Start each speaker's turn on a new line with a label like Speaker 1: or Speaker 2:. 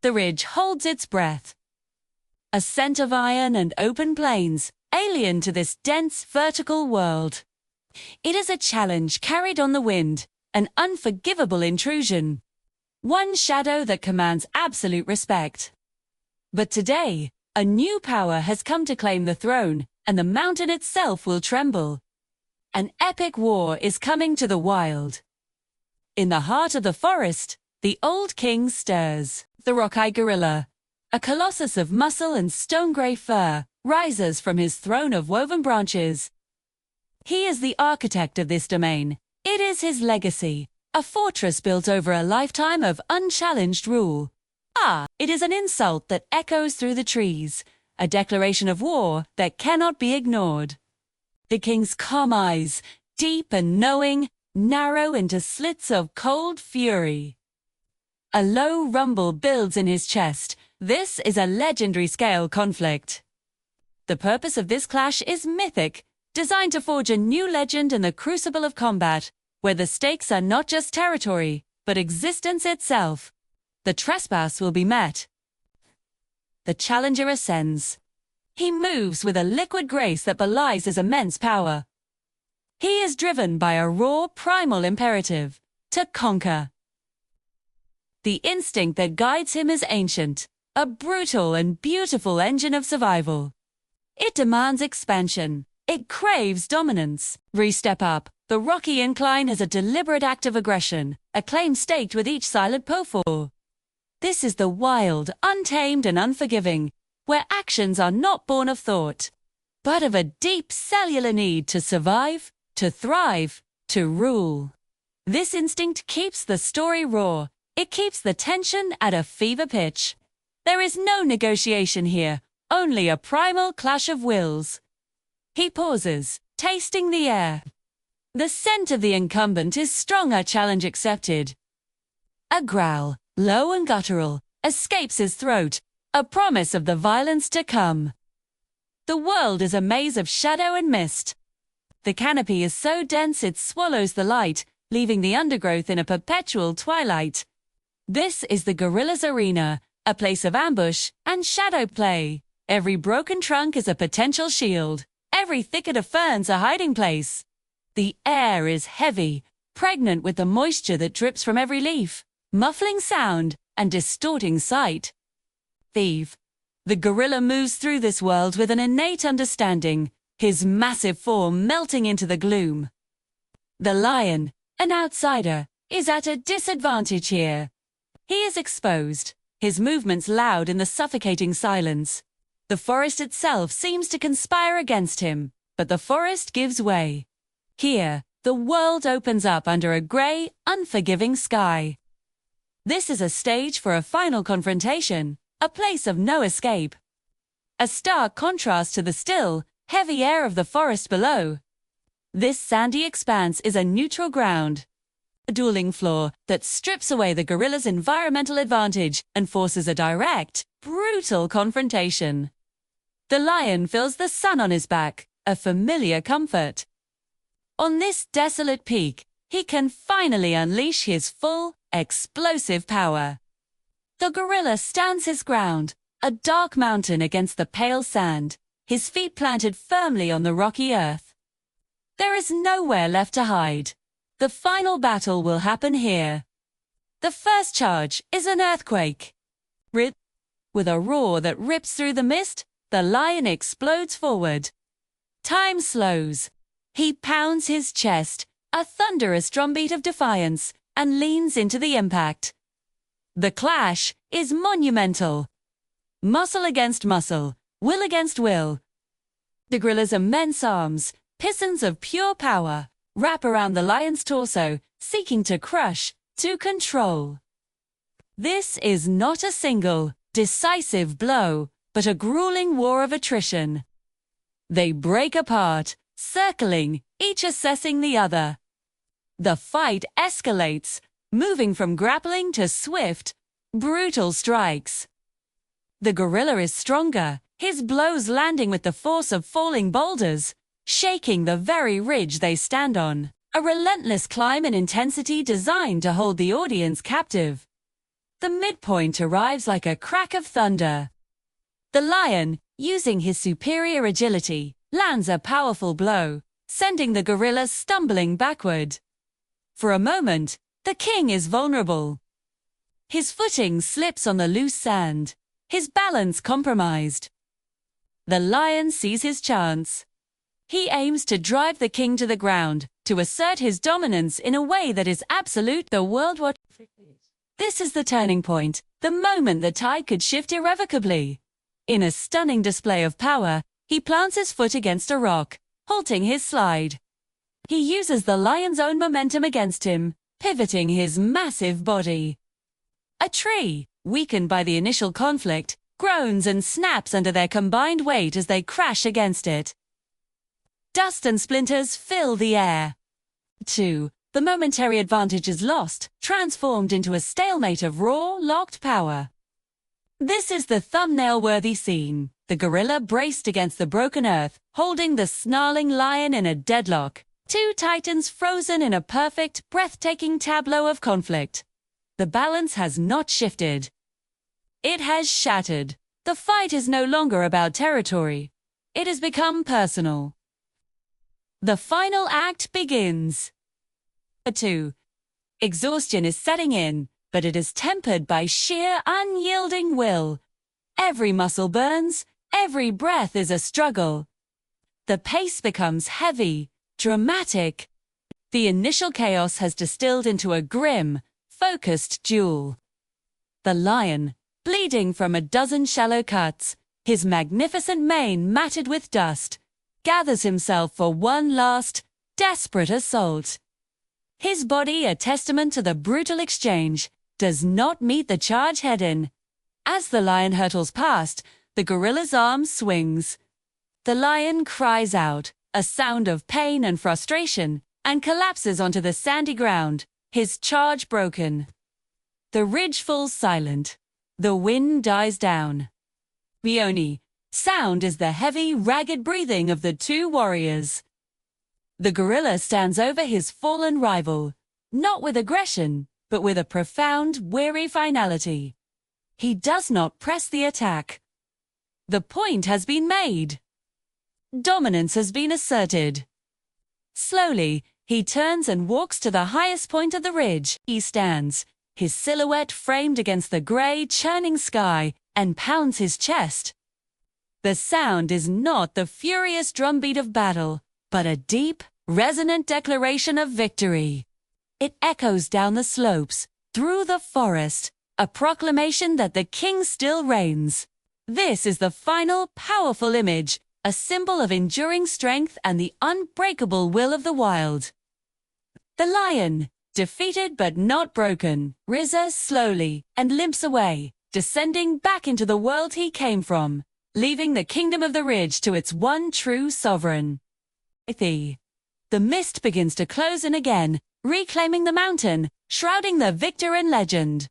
Speaker 1: The ridge holds its breath. A scent of iron and open plains, alien to this dense vertical world. It is a challenge carried on the wind, an unforgivable intrusion. One shadow that commands absolute respect. But today, a new power has come to claim the throne, and the mountain itself will tremble. An epic war is coming to the wild. In the heart of the forest, the old king stirs. The Rockhide gorilla, a colossus of muscle and stone-grey fur, rises from his throne of woven branches. He is the architect of this domain. It is his legacy, a fortress built over a lifetime of unchallenged rule. It is an insult that echoes through the trees, a declaration of war that cannot be ignored. The king's calm eyes, deep and knowing, narrow into slits of cold fury. A low rumble builds in his chest. This is a legendary scale conflict. The purpose of this clash is mythic, designed to forge a new legend in the crucible of combat, where the stakes are not just territory, but existence itself. The trespass will be met. The challenger ascends. He moves with a liquid grace that belies his immense power. He is driven by a raw, primal imperative, to conquer. The instinct that guides him is ancient, a brutal and beautiful engine of survival. It demands expansion. It craves dominance. Step up. The rocky incline is a deliberate act of aggression, a claim staked with each silent pour. This is the wild, untamed and unforgiving, where actions are not born of thought, but of a deep cellular need to survive, to thrive, to rule. This instinct keeps the story raw. It keeps the tension at a fever pitch. There is no negotiation here, only a primal clash of wills. He pauses, tasting the air. The scent of the incumbent is strong, a challenge accepted. A growl, low and guttural, escapes his throat, a promise of the violence to come. The world is a maze of shadow and mist. The canopy is so dense it swallows the light, leaving the undergrowth in a perpetual twilight. This is the gorilla's arena, a place of ambush and shadow play. Every broken trunk is a potential shield. Every thicket of ferns a hiding place. The air is heavy, pregnant with the moisture that drips from every leaf, muffling sound and distorting sight. Thief. The gorilla moves through this world with an innate understanding, his massive form melting into the gloom. The lion, an outsider, is at a disadvantage here. He is exposed, his movements loud in the suffocating silence. The forest itself seems to conspire against him, but the forest gives way. Here, the world opens up under a grey, unforgiving sky. This is a stage for a final confrontation, a place of no escape. A stark contrast to the still, heavy air of the forest below. This sandy expanse is a neutral ground. A dueling floor that strips away the gorilla's environmental advantage and forces a direct, brutal confrontation. The lion feels the sun on his back, a familiar comfort. On this desolate peak, he can finally unleash his full, explosive power. The gorilla stands his ground, a dark mountain against the pale sand, his feet planted firmly on the rocky earth. There is nowhere left to hide. The final battle will happen here. The first charge is an earthquake. With a roar that rips through the mist, the lion explodes forward. Time slows. He pounds his chest, a thunderous drumbeat of defiance, and leans into the impact. The clash is monumental. Muscle against muscle, will against will. The gorilla's immense arms, pistons of pure power, wrap around the lion's torso, seeking to crush, to control. This is not a single, decisive blow, but a grueling war of attrition. They break apart, circling, each assessing the other. The fight escalates, moving from grappling to swift, brutal strikes. The gorilla is stronger, his blows landing with the force of falling boulders, shaking the very ridge they stand on, a relentless climb in intensity designed to hold the audience captive. The midpoint arrives like a crack of thunder. The lion, using his superior agility, lands a powerful blow, sending the gorilla stumbling backward. For a moment, the king is vulnerable. His footing slips on the loose sand, his balance compromised. The lion sees his chance. He aims to drive the king to the ground, to assert his dominance in a way that is absolute. The world watch. This is the turning point, the moment the tide could shift irrevocably. In a stunning display of power, he plants his foot against a rock, halting his slide. He uses the lion's own momentum against him, pivoting his massive body. A tree, weakened by the initial conflict, groans and snaps under their combined weight as they crash against it. Dust and splinters fill the air. 2. The momentary advantage is lost, transformed into a stalemate of raw, locked power. This is the thumbnail-worthy scene. The gorilla braced against the broken earth, holding the snarling lion in a deadlock. Two titans frozen in a perfect, breathtaking tableau of conflict. The balance has not shifted. It has shattered. The fight is no longer about territory. It has become personal. The final act begins. 2. Exhaustion is setting in, but it is tempered by sheer, unyielding will. Every muscle burns, every breath is a struggle. The pace becomes heavy, dramatic. The initial chaos has distilled into a grim, focused duel. The lion, bleeding from a dozen shallow cuts, his magnificent mane matted with dust, gathers himself for one last, desperate assault. His body, a testament to the brutal exchange, does not meet the charge head-in. As the lion hurtles past, the gorilla's arm swings. The lion cries out, a sound of pain and frustration, and collapses onto the sandy ground, his charge broken. The ridge falls silent. The wind dies down. The only sound is the heavy, ragged breathing of the two warriors. The gorilla stands over his fallen rival, not with aggression, but with a profound, weary finality. He does not press the attack. The point has been made. Dominance has been asserted. Slowly, he turns and walks to the highest point of the ridge. He stands, his silhouette framed against the gray, churning sky, and pounds his chest. The sound is not the furious drumbeat of battle, but a deep, resonant declaration of victory. It echoes down the slopes, through the forest, a proclamation that the king still reigns. This is the final, powerful image, a symbol of enduring strength and the unbreakable will of the wild. The lion, defeated but not broken, rises slowly and limps away, descending back into the world he came from, leaving the kingdom of the ridge to its one true sovereign. The mist begins to close in again, reclaiming the mountain, shrouding the victor in legend.